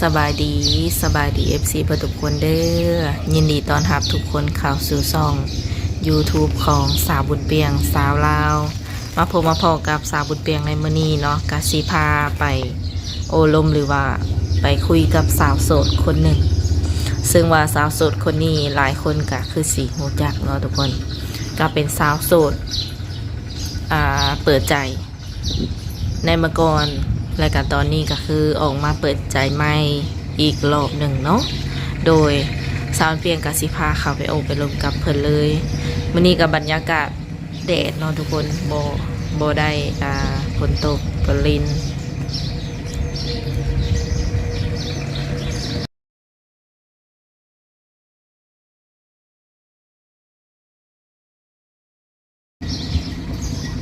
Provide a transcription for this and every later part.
สบายดีFC ประทุกคนเด้อยินดีต้อนรับทุกคนเข้าสู่ช่อง YouTube ของสาวบุญเปียงสาวลาวมาพบมาพอกับสาวบุญเปียงในมื้อนี้เนาะกะสิพาไปโอลมหรือว่าไปคุยกับสาวโสดคนหนึ่งซึ่งว่าสาวโสดคนนี้หลายคนก็คือสิรู้จักเนาะทุกคนก็เป็นสาวโสดเปิดใจในเมื่อก่อนรายการตอนนี้ก็คือออกมาเปิดใจใหม่อีกรอบหนึ่งเนาะโดยสาวเปียงกับสิพาเขาไปไปลมกับเพิ่นเลยมื้อนี้กับบรรยากาศแดดเนาะทุกคนบ่ได้ฝนตกฝนลิน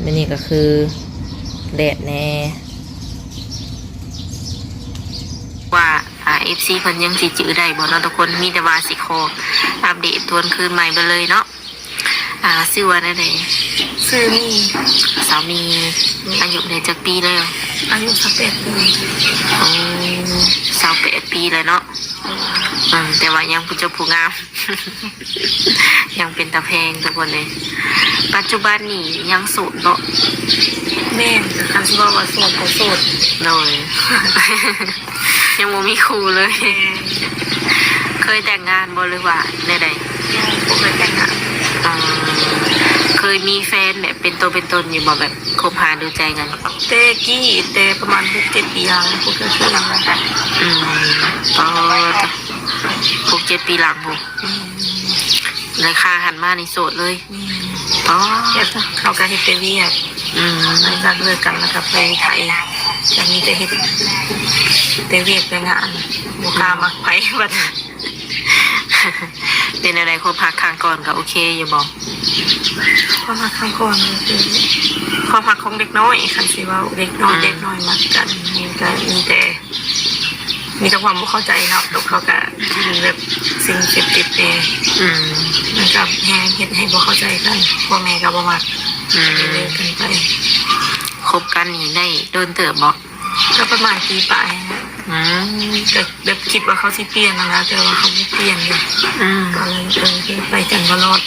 มื้อนี้ก็คือแดดแน่ว่าFC เพิ่นยังสิจื้อได้บ่เนาะทุกคนมีแต่ว่าสิขออัปเดตทวนคืนใหม่ไปเลยเนาะชื่อว่าได้ซื้อมีสามีอายุได้จักปีแล้วอายุ18 ปีอ๋อ28ปีเลยเนาะแต่ว่ายังผู้เจ้าผู้งาม ยังเป็นตาแพงทุกคนเลยปัจจุบันนี้ยังโสดบ่แม่แต่คันสิว่าโสดก็โสดเลย ยังบ่มีคู่เลย เคยแต่งงานบ่หรือว่าได้บ่เคยแต่งงานเคยมีแฟนแบบเป็นตัวเป็นตนอยู่บ่แบบคบหาดูใจกันแต่ประมาณ 6-7 ปีแล้วบ่เคยแต่งงานอ๋อ6-7 ปีหลังบ่เลยค่าหันมานี่โสดเลยอ๋อเขาก็เฮ็ดแต่เวียกหลังจากเลิกกันแล้วก็ไปไทยจะมีแต่เฮ็ดแต่เวียกแต่งานบ่กล้ามักไผบัดเป็นอะไรคบหาครั้งก่อนก็โอเคอยู่บ่ความรักครั้งก่อนคือความรักของเด็กน้อยคันสิว่าเด็กน้อยมักกันมีแต่ความบ่เข้าใจเนาะแล้วเขาก็ยิงแบบสิ่งเสพติดเองมันก็แฮงเฮ็ดให้บ่เข้าใจกันพ่อแม่ก็บ่มักเลิกกันไปคบกันนี่ได้โดนเติบบ่ก็ประมาณปีปลายนะก็แบบคิดว่าเขาสิเปลี่ยนนะแต่ว่าเขาไม่เปลี่ยนเลยก็เลยไปกันบ่รอด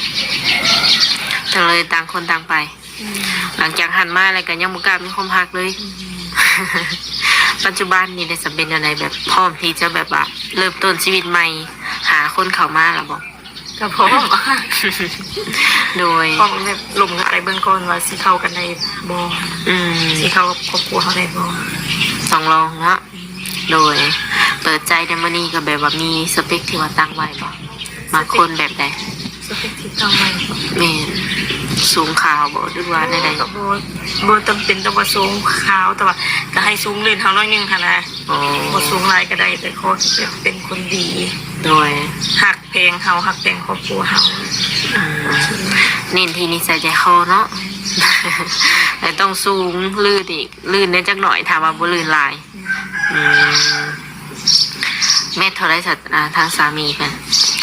ก็เลยต่างคนต่างไปหลังจากหันมาอะไรกันยังบ่กล้ามีความรักเลยปัจจุบันนี่ได้สำเป็นอะไรแบบพร้อมที่จะแบบว่าเริ่มต้นชีวิตใหม่หาคนเข้ามาแล้วบ่ก็พร้อมโดยพร้อมแบบลงอะไรเบื้องก่อนว่าสิเข้ากันได้บ่สิเข้ากับครอบครัวเขาได้บ่ต้องลองเนาะโดยเปิดใจในมื้อนี้ก็แบบว่ามีสเปคที่ว่าตั้งไว้บ่บางคนแบบใดสเปคที่ตั้งไว้แม่นสูงขาวบ่หรือว่าใดๆก็บ่จำเป็นต้องว่าสูงขาวแต่ว่าก็ให้สูงเล่นเฮาน้อยนึงค่ะนะบ่สูงหลายก็ได้แต่ขอเป็นคนดีโดยฮักเพลงเฮาฮักเพลงครอบครัวเฮาเน้นที่นิสัยใจคอเนาะแต่ต้องสูงลื่นอีกลื่นได้จักหน่อยถ้าว่าบ่ลื่นหลายเมตรเท่าไรสัตว์ทางสามีเป็น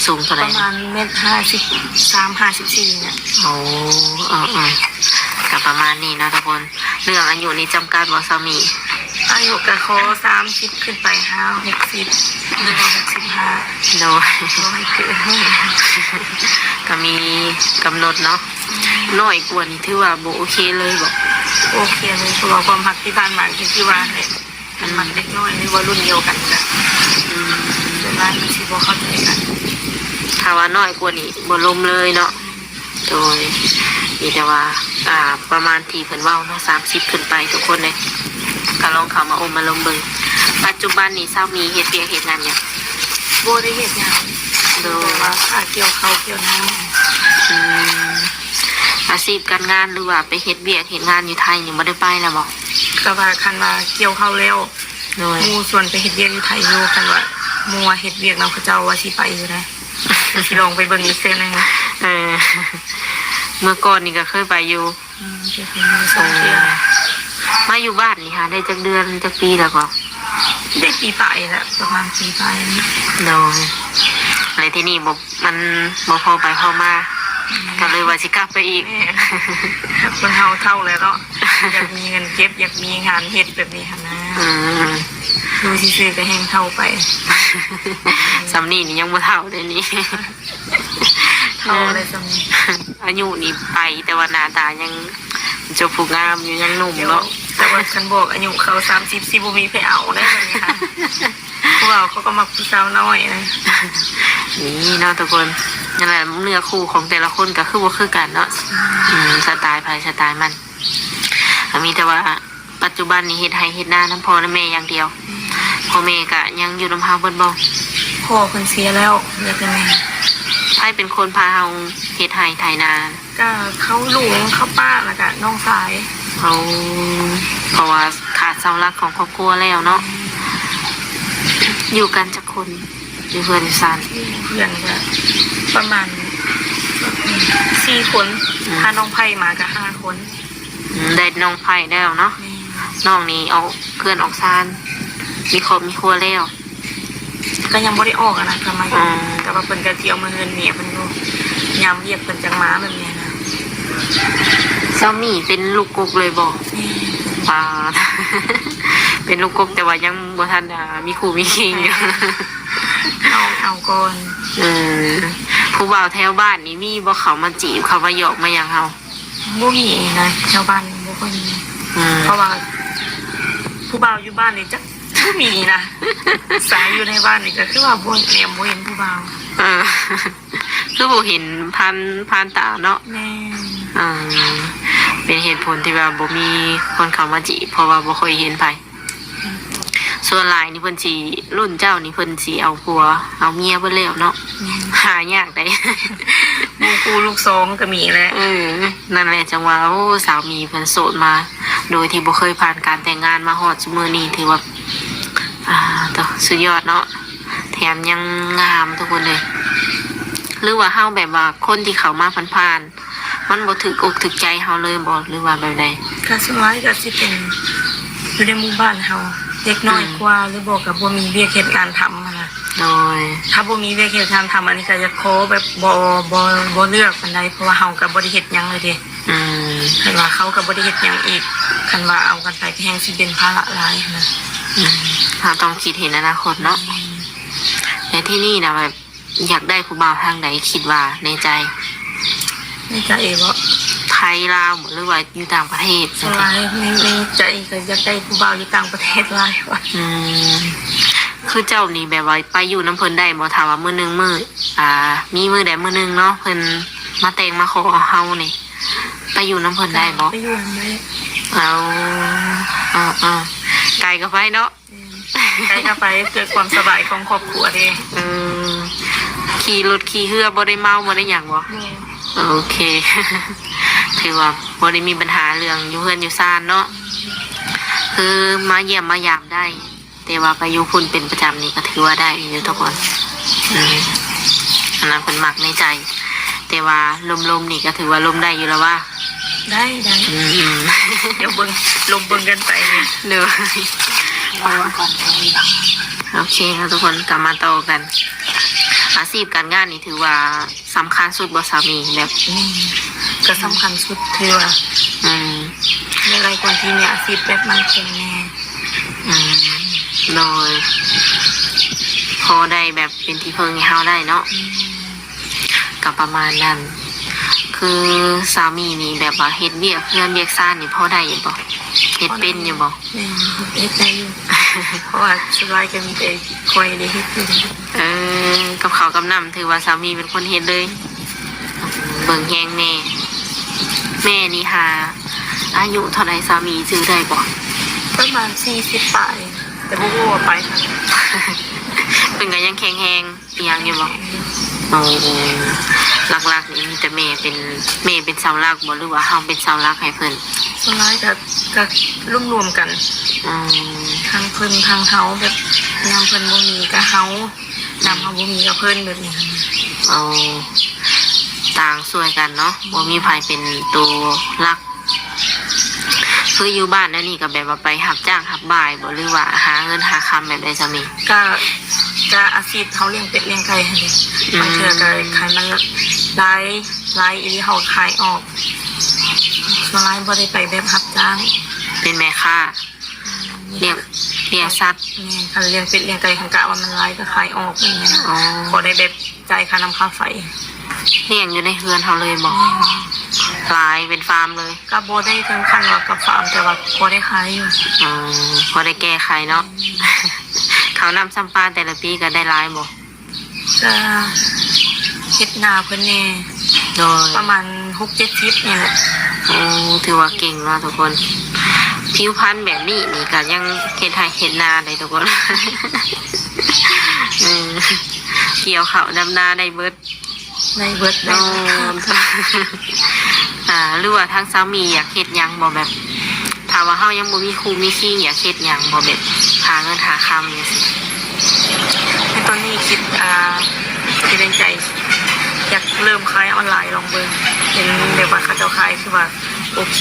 สูงเท่าไรประมาณ1.53-1.54เนี่ยโอ้กับประมาณนี้นะทุกคนเรื่องอายุนี้จำกัดว่าสามีอายุก็ขอ30ขึ้นไป60หรือว่า65โดยก็มีกำหนดเนาะน้อยกว่านี้ถือว่าบ่โอเคเลยบอกโอเคเลยเพราะว่าความรักที่ผ่านมาคือว่ามันเล็กน้อยหรือว่ารุ่นเดียวกันจ้ะแต่ว่ามันสิบ่เข้าใจกันถ้าว่าน้อยกว่านี้บ่ลมเลยเนาะโดยมีแต่ว่าประมาณที่เพิ่นเว้าเนาะ30ขึ้นไปทุกคนเลยก็ลองเข้ามามาลงเบิ่งปัจจุบันนี้สามีเฮ็ดเวียกเฮ็ดงานหยังบ่ได้เฮ็ดหยังโดยว่าเกี่ยวข้าวเกี่ยวน้อาชีพการงานหรือว่าไปเฮ็ดเวียกเฮ็ดงานอยู่ไทยนี่บ่ได้ไปแล้วบ่ก็ว่าคันว่าเกี่ยวข้าวแล้วหมู่ส่วนไปเฮ็ดเวียกอยู่ไทยอยู่คันว่าหมู่เฮ็ดเวียกนำเขาเจ้าว่าสิไปอยู่นะสิลองไปเบิ่งอีกเทื่อนึงเมื่อก่อนนี่ก็เคยไปอยู่มาอยู่บ้านนี่ค่ะได้จักเดือนจักปีแล้วก็ได้ปีปลายแล้วประมาณปีปลายโดยอะไรที่นี่มันบ่พอไปพอมาก็เลยว่าสิกลับไปอีกคนเฮาเท่าแล้วเนาะอยากมีเงินเก็บอยากมีงานเฮ็ดแบบนี้ค่ะนะ ดูซื่อๆก็แห้งเท่าไป สำนีนี่ยังบ่เท่าเลยนี่ เท่าอะไรสำนี้ อายุนี่ไปแต่ว่าหน้าตายังจะผูกงามอยู่ยังหนุ่ม เดี๋ยว เนาะ แต่ว่าฉันบอกอายุเขา30สิบ่มีไปเอาได้แบบนี้ค่ะพวกเราเขาก็มักผู้สาวน้อยนะ นี่เนาะทุกคนนั่นแหละเนื้อคู่ของแต่ละคนก็คือบ่คือกันเนาะสไตล์ไผสไตล์มันมีแต่ว่าปัจจุบันนี่เฮ็ดให้เฮ็ดหน้าน้ำพ่อและแม่อย่างเดียวพ่อแม่ก็ยังอยู่นำเฮาเบิดบ่ พ่อเพิ่นเสียแล้วเรียกกันแม่ ไผเป็นคนพาเฮาเฮ็ดไร่ไถนา ก็เขาหลวงเขาป้าแล้วก็น้องสาย เขาเพราะว่าขาดเสาหลักของครอบครัวแล้วเนาะอยู่กันจักคนอยู่เพื่อนอยู่ซ่าน เพื่อนก็ประมาณ4คนถ้าน้องไผ่มาก็5คน ได้น้องไผ่แล้วเนาะ แม่ น้องนี่เอาเพื่อนออกซานมีครอบมีครัวแล้ว ก็ยังบ่ได้ออกอะนะทำไม อืม แต่ว่าเพิ่นก็เที่ยวมาเงินเมียเพิ่นอยู่ยามเรียกเพิ่นจังมาแบบเนี้ยนะ เจ้าหมีเป็นลูกกกเลยบอกปาด เป็นลูกกกแต่ว่ายังบ่ทันมีครูมีคิงอยู่ เอาก่อน เออผู้บ่าวแถวบ้านนี่มีบ่เขามาจีบเขามาหยอกมาหยังเฮา บ่มีนะชาวบ้านบ่ค่อยมี อืม เพราะว่าผู้บ่าวอยู่บ้านนี่จะบ่มีนะสายอยู่ในบ้านนี่ก็คือว่าบ่แหนมบ่เห็นผู้บ่าว เออ คือบ่เห็นพันตาเนาะ แม่ อืมเป็นเหตุผลที่ว่าบ่มีคนเข้ามาจีบเพราะว่าบ่ค่อยเห็นไผส่วนหลายนี่เพิ่นสิรุ่นเจ้านี่เพิ่นสิเอาผัวเอาเมียเบิ่แล้วเนาะหายากได้ หมู่คู่ลูกสองก็มีแหละ เออนั่นแหละจังว่าโอ้สามีเพิ่นโสดมา โดยที่บ่เคยผ่านการแต่งงานมาฮอดซุมื้อนี้ถือว่าต่อสุดยอดเนาะแถมยังงามทุกคนเลยหรือว่าเฮาแบบว่าคนที่เขามาผ่านๆมันบ่ถึกอกถึกใจเฮาเลยบ่หรือว่าแบบใด ก็สุดท้ายก็สิเป็นอยู่ในหมู่บ้านเฮาเด็กน้อยกว่าหรือบอกกับบ่มีเวียกเฮ็ดงานทำนะ โดย ถ้าบ่มีเวียกเฮ็ดงานทำอันนี้ก็จะขอแบบบ่เลือกปานใดเพราะว่าเฮาก็บ่ได้เฮ็ดหยังเลยเด้ อืม คันว่าเขาก็บ่ได้เฮ็ดหยังอีกคันว่าเอากันไปก็แฮงสิเป็นภาระหลายนะ เราต้องคิดเห็นอนาคตเนาะแต่ที่นี่นะแบบอยากได้ผู้บ่าวทางไหนคิดว่าในใจ ในใจบ่ ไทยลาวหรือว่าอยู่ต่างประเทศ สลายในใจก็อยากได้ผู้บ่าวอยู่ต่างประเทศหลายว่ะ อืมคือเจ้านี่แบบว่าไปอยู่น้ำเพิ่นได้บ่ถามว่ามื้อหนึงมื้อมีมื้อใดมื้อหนึงเนาะเพิ่นมาแต่งมาขอเฮานี่ไปอยู่น้ำเพิ่นได้บ่ ไปอยู่ได้ เอาไกลก็ไปเนาะ ใครก็ไปเกิดความสบายของครอบครัวเด้ เออขี่รถขี่เรือบ่ได้เมาบ่ได้หยังบ่โอเค ถือว่าบ่ได้มีปัญหาเรื่องอยู่เฮือนอยู่ซ่านเนาะคือมาเยี่ยมมายามได้ แต่ว่าไปอยู่พุ่นเป็นประจำนี่ก็ถือว่าได้อยู่ทุกคนอันนั้นเป็นมักในใจ แต่ว่าลมๆนี่ก็ถือว่าลมได้อยู่แล้วว่า ได้ เดี๋ยวลงเบิ่งกันไปเนี่ย เดี๋ยวโอเคครับทุกคนกลับมาต่อกัน อาชีพการงานนี่ถือว่าสำคัญสุดบ่สามีแบบ ก็สำคัญสุดคือว่า อืม หลายคนที่มีอาชีพแบบมั่นคงแน่ อืมโดยพอได้แบบเป็นที่พึ่งให้เฮาได้เนาะกับประมาณนั้น คือสามีนี่แบบว่าเฮ็ดเวียกเพื่อนเวียกซ่านนี่พอได้อยู่บ่เฮ็ดเป็นอยู่บ่ เฮ็ดได้อยู่เพราะว่าสลายก็มีแต่คอยได้เฮ็ดอยู่ กับข้าวกับน้ำถือว่าสามีเป็นคนเฮ็ดเลยเบิ่งแยงแม่นี่หาอายุเท่าไรสามีซื้อได้บ่ ประมาณ40ปลายแต่บ่รู้ว่าไปทาง เป็นก็ยังแข็งแรงอีหยังอยู่บ่โอ้หลักๆนี่มีแต่แม่เป็นเสาหลักบ่หรือว่าเฮาเป็นเสาหลักให้เพิ่น สลายก็รวมๆกัน อืม ทางเพิ่นทางเฮาแบบยามเพิ่นบ่มีก็เฮายามเฮาบ่มีก็เพิ่นแบบนี้ เอาต่างช่วยกันเนาะบ่มีไผเป็นตัวหลักคืออยู่บ้านนั่นนี่ก็แบบว่าไปรับจ้างรับบ่ายบ่หรือว่าหาเงินหาคำแบบใดซะมี ก็อาชีพเฮาเลี้ยงเป็ดเลี้ยงไก่หั่นเด้บางเทื่อก็ขายมันหลายอีเฮาขายออกสลายบ่ได้ไปแบบรับจ้าง เป็นแม่ค้า เลี้ยงสัตว์ นี่คันเลี้ยงเป็ดเลี้ยงไก่ขังกะว่ามันร้ายก็ขายออกอย่างเงี้ย อ๋อ พอได้แบบจ่ายค่าน้ำค่าไฟ เลี้ยงอยู่ในเฮือนเฮาเลยบ่หลายเป็นฟาร์มเลย ก็บ่ได้ถึงขั้นว่ากับฟาร์มแต่ว่าพอได้ขายอยู่ อ๋อพอได้แก้ไขเนาะ เขาวนำซ้ำปลาแต่ละปีก็ได้หลายบ่ ก็เฮ็ดนาเพิ่นแน่ โดย ประมาณ6-7 นี่แหละ โอ้ถือว่าเก่งเนาะทุกคน ผิวพรรณแบบนี้นี่ก็ยังเฮ็ดไร่เฮ็ดนาได้ทุกคน อืมเกี่ยวข้าวดำนาได้เบิด ในเบิดได้ โอ้ หรือว่าทางสามีอยากเฮ็ดหยังบ่แบบถ้าว่าเฮายังบ่มีครูมีคิงอยากเฮ็ดหยังบ่แบบหาเงินหาคำจังซี่ ในตอนนี้คิดคิดในใจอยากเริ่มขายออนไลน์ลองเบิ่งเห็นแบบว่าเขาเจ้าขายคือว่าโอเค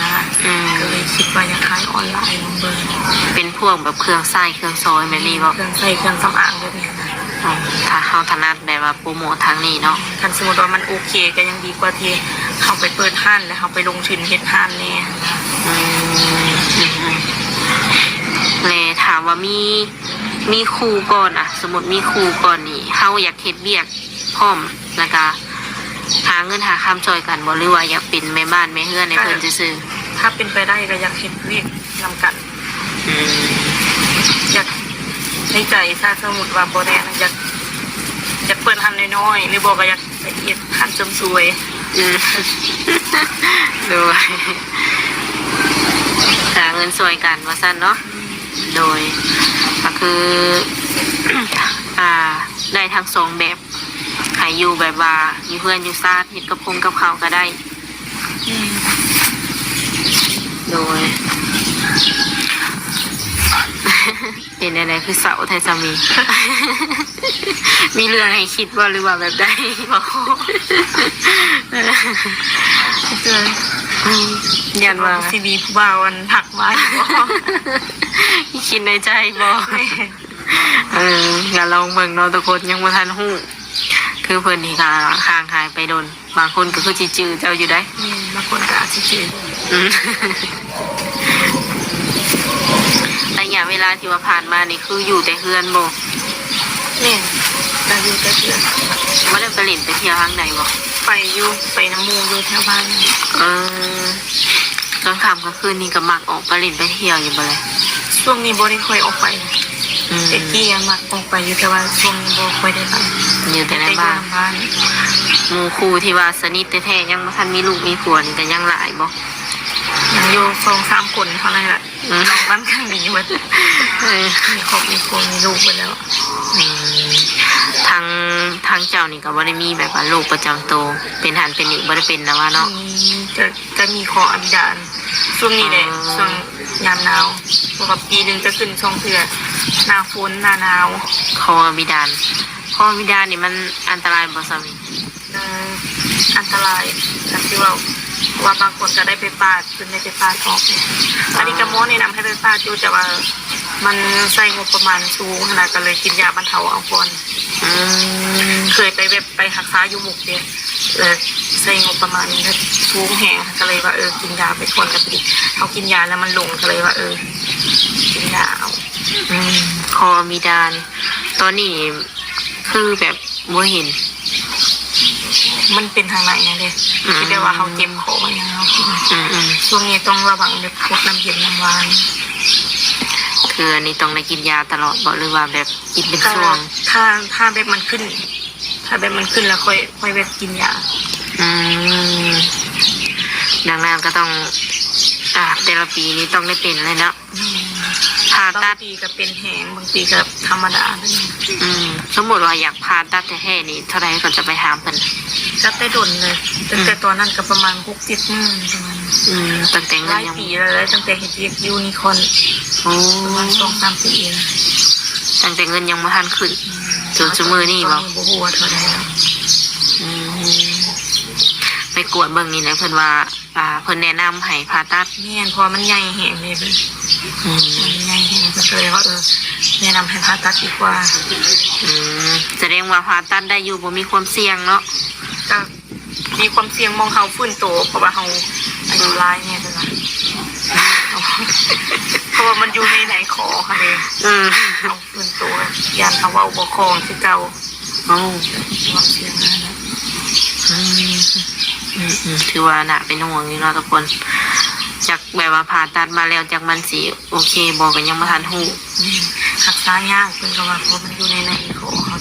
นะ อืม ก็เลยคิดว่าอยากขายออนไลน์ลองเบิ่ง เป็นพวกแบบเครื่องใช้เครื่องซอยแบบนี้บ่ เครื่องใส่เครื่องสำอางแบบนี้นะ อ๋อถ้าเฮาถนัดแบบว่าโปรโมททางนี้เนาะ คันสมมติว่ามันโอเคก็ยังดีกว่าที่เขาไปเปิดห้านแล้วเขาไปลงทุนเฮ็ดห้านแน่ อืมเลยถามว่ามีครูก่อนอะสมมติมีครูก่อนนี่เฮาอยากเฮ็ดเวียกพร้อมแล้วก็หาเงินหาคำช่วยกันบ่หรือว่าอยากเป็นแม่บ้านแม่เฮือนในเพิ่นซื่อ ถ้าเป็นไปได้ก็อยากเฮ็ดเวียกนำกัน ๆอืม อยากในใจถ้าสมมติว่าบ่แน่นะอยากเปิดห้านน้อยๆหรือบ่ก็อยากไปเฮ็ดห้านเสริมสวย อืม ด้วยหาเงินช่วยกันว่าซั่นเนาะโดยก็คือ ได้ทั้งสองแบบให้อยู่แบบว่าอยู่เพื่อนอยู่ซ่านเฮ็ดกับพงกับข้าวก็ได้ โดย เป็นอะไรคือเสาไทยสามี มีเรื่องให้คิดว่าหรือว่าแบบใด บอก เจอ ยันว่า ซีวีผู้บ่าวอันถักมาบ่ คิดในใจบอกอย่าลองเบิ่งเนาะทุกคนยังบ่ทันฮู้คือเพิ่นนี่ก็ห่างหายไปโดนบางคนก็คือสิจื้อเจ้าอยู่ได้ นี่บางคนก็อาจสิเจอ อืม ระยะเวลาที่ว่าผ่านมานี่คืออยู่แต่เฮือนบ่ เนี่ยก็อยู่แต่เพื่อน บ่ได้ไปเล่นไปเที่ยวทางไหนบ่ ไปอยู่ไปน้ำมูอยู่แถวบ้าน เออกลางค่ำกลางคืนนี่ก็มักออกไปเล่นไปเที่ยวอยู่บ่เลย ช่วงนี้บ่ได้ค่อยออกไป อืม แต่กี้ยังมักออกไปอยู่แต่ว่าช่วงนี้บ่ค่อยได้ไป อยู่แต่ใน แต่อยู่ บ้าน บ้าน หมู่คู่ที่ว่าสนิทแท้ๆยังบ่ทันมีลูกมีผัวนี่ก็ยังหลายบ่ ยังอยู่2-3คนเท่านั้นแหละ อืม นอกนั้นก็มีหมด เออ มีครอบมีครัวมีลูกไปแล้ว อืมทางเจ้านี่ก็บ่ได้มีแบบว่าโรคประจำตัวเป็นหันเป็นนี่บ่ได้เป็นนะว่าเนาะ จะมีขออภิดานช่วงนี้แหละ อ๋อ ช่วงยามหนาวปกติปีหนึงจะขึ้นช่องเทื่อหน้าฝนหน้าหนาว คอบิดานนี่มันอันตรายบ่ซะมี เอ่ออันตรายแบบที่ว่าบางคนก็ได้ไปปาดจนได้ไปปาดออกเนี่ยอันนี้กระโมแนะนำให้ไปปาดอยู่แต่ว่ามันใช้งบประมาณสูงขนาดก็เลยกินยาบรรเทาเอาก่อน อืม เคยไปเว็บไปหักษาอยู่หมุกเนี่ยใช้งบประมาณนี้ก็สูงแหงก็เลยว่ากินยาไปก่อนกับดิเขากินยาแล้วมันลงก็เลยว่ากินยาเอา อืมคอบิดานตอนนี้คือแบบบ่เห็น มันเป็นทางไหนเนี่ยเลย อืม คิดได้ว่าเขาเจ็บคออย่างเขากิน อืม ช่วงนี้ต้องระวังแบบพวกน้ำเย็นน้ำหวาน คืออันนี้ต้องได้กินยาตลอดบ่หรือว่าแบบกินเป็นช่วง ถ้าแบบมันขึ้น ถ้าแบบมันขึ้นแล้วค่อยแบบกินยา อืมดังนั้นก็ต้องแต่ละปีนี้ต้องได้เป็นเลยเนาะผ่า บา ตั ง ด ปีก็เป็นแหงบางปีก็ธรรมดาแบบนี้ สมมติว่าอยากผ่าตัดแท้ๆนี่เท่าไหร่ก็จะไปถามเพิ่น จัดได้ดนเลยตั้งแต่ตอนนั้นก็ประมาณ6-7 มื้อประมาณ ตั้งแต่ ห เงิน ลาย ยัง ปีแล้วตั้งแต่เฮ็ดเวียกยูนิคอร์น โอ้ ประมาณ2-3 ปีแล้ว ตั้งแต่เงินยังบ่ทันขึ้น จนซุมื้อนี้บ่ ตอนนี้บ่ฮู้ว่าเท่าไหร่แล้ว อืมไปกวดเบิ่งนี่แหละเพิ่นว่าเพิ่นแนะนำให้ผ่าตัด แม่นเพอมันใหญ่แหงเลยมันใหญ่แหงก็เลยว่าแนะนำให้ผ่าตัดดีกว่า แสดงว่าผ่าตัดได้อยู่บ่มีความเสี่ยงเนาะ ก็ มีความเสี่ยงมองเขาฟื้นตัวเพราะว่าเขาอายุหลายเนี่ยเป็นไรเพราะว่ามันอยู่ในไหนคอค่ะเลยเขาฟื้นตัวยันเขาว่าบกครองที่เก่าความเสี่ยงนั่นนะถือว่าหนักเป็นห่วงนี่เนาะทุกคนจากแบบว่าผ่าตัดมาแล้วจากมันสีโอเคบอกกันยังมาทันหูหักษายากเป็นกว่าเพราะมันอยู่ในคอเขา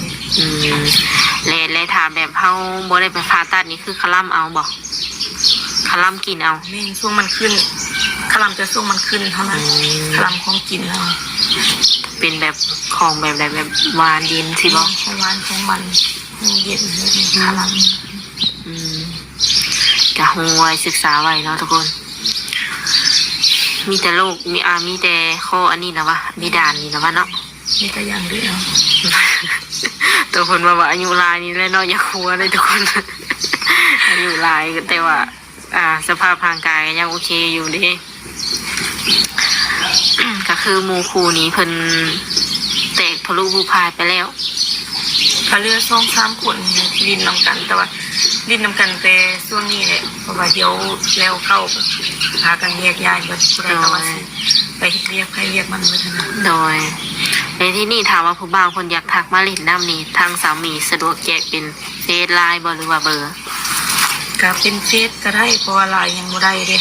เลยเลยถามแบบเขาบ่ได้ไปผ่าตัดนี่คือคลั่มเอาบอกคลั่มกินเอาแม่ช่วงมันขึ้นคลั่มจะช่วงมันขึ้นเท่านั้นคลั่มของกินเราเป็นแบบของแบบใดแบบหวานเย็นสิบอกของหวานของมันเย็นคลั่มกะหงไว้ศึกษาไว้เนาะทุกคนมีแต่โรคมีแต่ข้ออันนี้นะวะมีด่านนี่นะวะเนาะมีแต่อย่างเดียวตัวคนว่าอายุลายนี่แหละเนาะอย่าคัวเลยทุกคนอายุลายแต่ว่าสภาพร่างกายยังโอเคอยู่ดิก็คือหมู่ครูนี้เพิ่นแตกทะลุภูพายไปแล้วก็เลือ2-3คนดินนำกันแต่ว่าดินนำกันแต่ช่วงนี้แหละเพราะว่าเดี๋ยวแล้วเข้าพากันแยกย้ายเบิดผู้ใดก็ว่าสิไปเรียกใครเรียกมันเบิดนะโดยในที่นี่ถามว่าผู้บ่าวคนอยากทักมาเล่นน้ำนี่ทางสามีสะดวกแจกเป็นเฟซไลน์บ่หรือว่าเบอร์ก็เป็นเฟซก็ได้เพราะว่าไลน์ยังบ่ได้เด้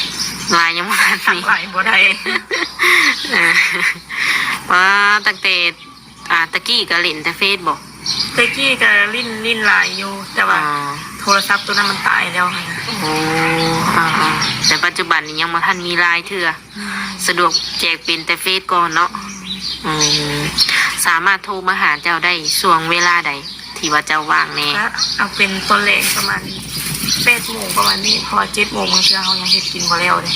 ไลน์ยังบ่ทันมีไลน์บ่ได้ว่าตั้งแต่ตะกี้ก็เล่นแต่เฟซบ่ตะกี้ก็ลิ้นไลน์อยู่แต่ว่าโทรศัพท์ตัวนั้นมันตายแล้วค่ะโอ้แต่ปัจจุบันนี้ยังบ่ทันมีไลน์เทื่อสะดวกแจกเป็นแต่เฟซก่อนเนาะสามารถโทรมาหาเจ้าได้ช่วงเวลาใดที่ว่าเจ้าว่างแน่เอาเป็นตอนแรกประมาณ8 โมงประมาณนี้พอ7 โมงบางทีเขายังเฮ็ดกินบ่แล้วเลย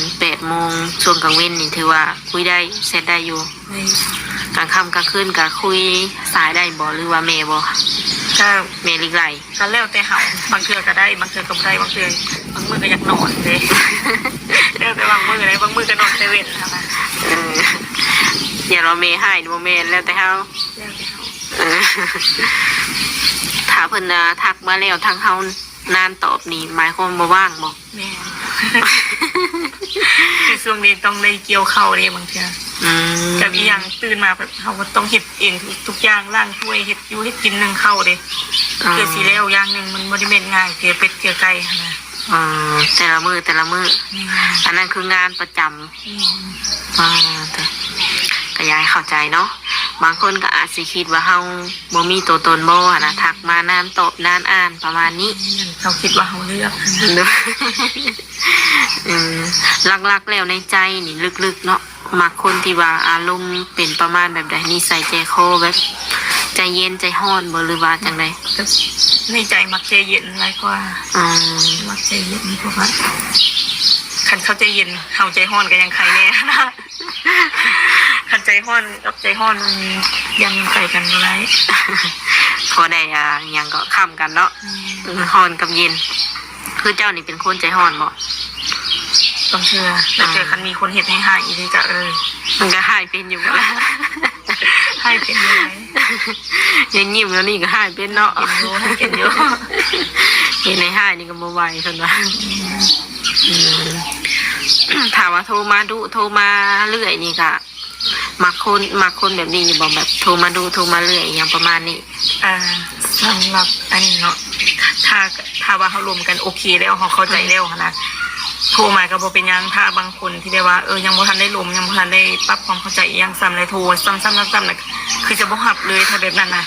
8 โมงช่วงกลางเว้นนี่ถือว่าคุยได้เสร็จได้อยู่กลางค่ำกลางคืนก็คุยสายได้บ่หรือว่าแม่บ่ก็แม่ลิกไหลก็แล้วแต่เฮาบางเทื่อก็ได้บางเทื่อก็บ่ได้บางเทื่อบางมื้อก็อยากนอนเด้แล้วแต่บางมื้อได้บางมื้อก็นอนเซเว่นนะคะอย่าเราแม่ให้บ่แม่นแล้วแต่เฮาถ้าเพิ่นทักมาแล้วทางเฮานานตอบนี่หมายความบ่ว่างบ่แม่คือช่วงนี้ต้องได้เกี่ยวข้าวเด้บางเทื่อกับอีหยังตื่นมาแบบเฮาก็ต้องเฮ็ดเองทุกอย่างล้างถ้วยเฮ็ดอยู่เฮ็ดกินนึ่งข้าวเด้คือสิแล้วอย่างนึงมันบ่ได้แม่นง่ายเกลือเป็ดเกลือไก่หั่นน่ะแต่ละมื้ออันนั้นคืองานประจำก็ยายเข้าใจเนาะบางคนก็อาจสิคิดว่าเฮาบ่มีตัวตนบ่นะทักมานานตอบนานอ่านประมาณนี้เขาคิดว่าเฮาเลือกลักๆแล้วในใจนี่ลึกๆเนาะมักคนที่ว่าอารมณ์เป็นประมาณแบบใดนิสัยใจคอแบบใจเย็นใจร้อนบ่หรือว่าจังได๋ในใจมักใจเย็นหลายกว่ามักใจเย็นเพราะว่าคันเขาใจเย็นเฮาใจร้อนก็ยังใครแน่นะคันใจร้อนกับใจร้อนมันยังใส่กันบ่ได้พอได้ยังก็ค้ำกันเนาะร้อนกับเย็นคือเจ้านี่เป็นคนใจร้อนบ่ต้องเชื่อแต่เจอคันมีคนเฮ็ดให้หายอีกก็มันก็หายเป็นอยู่บ่หายเป็นอยู่ยังยิ้มแล้วนี่ก็หายเป็นเนาะเห็นอยู่เห็นในหายนี่ก็บ่ไหวซั่นว่าถามว่าโทรมาดูโทรมาเรื่อยนี่ก็มักคนแบบนี้อยู่บ่แบบโทรมาดูโทรมาเรื่อยอย่างประมาณนี้สำหรับอันนี้เนาะถ้าว่าเขารวมกันโอเคแล้วเขาเข้าใจแล้วนะโทรมาก็บ่เป็นยังถ้าบางคนที่ได้ว่ายังบ่ทันได้รวมยังบ่ทันได้ปรับความเข้าใจยังซ้ำเลยโทรซ้ำน่ะคือจะบ่รับเลยถ้าแบบนั้นนะ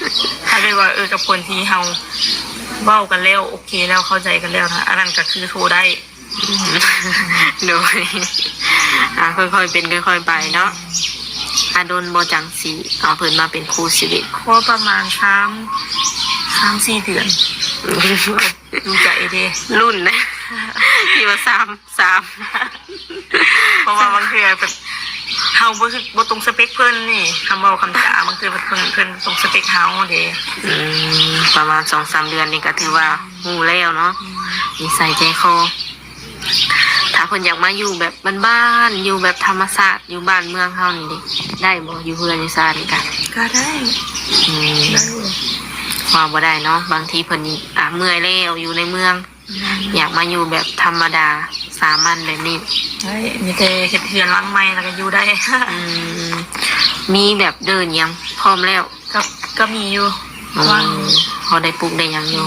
ถ้าได้ว่ากับคนที่เฮาเว้ากันแล้วโอเคแล้วเข้าใจกันแล้วนะอันนั้นก็คือโทรได้โดยค่อยๆเป็นค่อยๆไปเนาะโดนบ่จังสิเอาเพิ่นมาเป็นครูชีวิตพอประมาณ3-4 เดือนดูใจเด้รุ่นนะที่ว่า3เพราะว่าบางทีแบบเฮาบ่ตรงสเปคเพิ่นนี่คำเว้าคำจาบางทีเพิ่นตรงสเปคเฮาเด้ประมาณ 2-3 เดือนนี่ก็ถือว่าฮู้แล้วเนาะนิสัยใจคอถ้าเพิ่นอยากมาอยู่แบบบ้านๆอยู่แบบธรรมชาติอยู่บ้านเมืองเฮานี่ดิได้บ่อยู่เฮือนอยู่ซ่านนี่ก็ได้ว่าบ่ได้เนาะบางทีเพิ่นนี่เมื่อยแล้วอยู่ในเมือง อยากมาอยู่แบบธรรมดาสามัญแบบนี้ เฮ้ยมีแต่เฮ็ดเฮือนหลังใหม่แล้วก็อยู่ได้ อืมมีแบบเดินยังพร้อมแล้ว ก็มีอยู่ อื ว่าง มพอได้ปลูกได้หยังอยู่